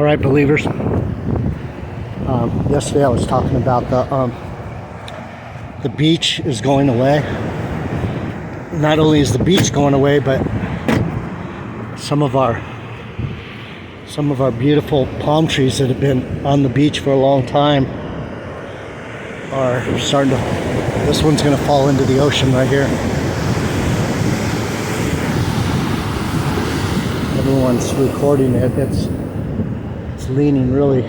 All right, believers. Yesterday I was talking about the beach is going away. Not only is the beach going away, but some of our beautiful palm trees that have been on the beach for a long time are starting to. This one's going to fall into the ocean right here. Everyone's recording it. It's leaning really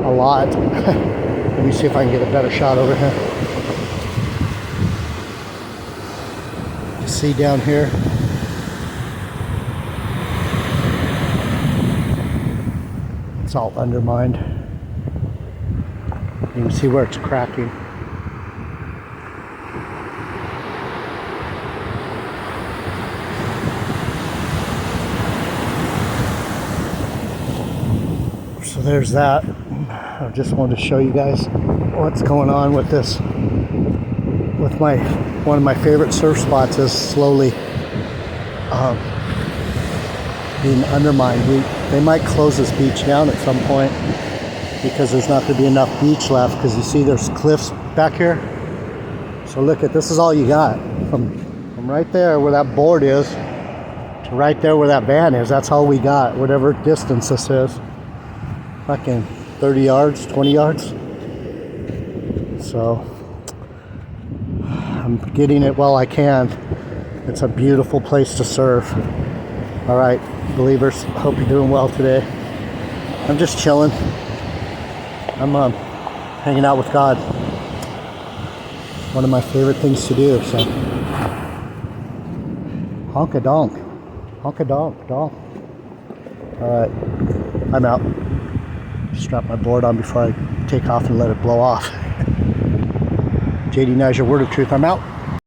a lot. Let me see if I can get a better shot over here. You see down here? It's all undermined. You can see where it's cracking. So there's that. I just wanted to show you guys what's going on with this. With one of my favorite surf spots is slowly being undermined. They might close this beach down at some point because there's not going to be enough beach left, because you see there's cliffs back here. So look at this, is all you got from right there where that board is to right there where that van is. That's all we got, whatever distance this is. Fucking 30 yards, 20 yards. So I'm getting it while I can. It's a beautiful place to surf. All right, believers, hope you're doing well today. I'm just chilling. I'm hanging out with God. One of my favorite things to do. So honk-a-donk. Honk-a-donk, donk. All right, I'm out. Strap my board on before I take off and let it blow off. JD Naz, your word of truth. I'm out.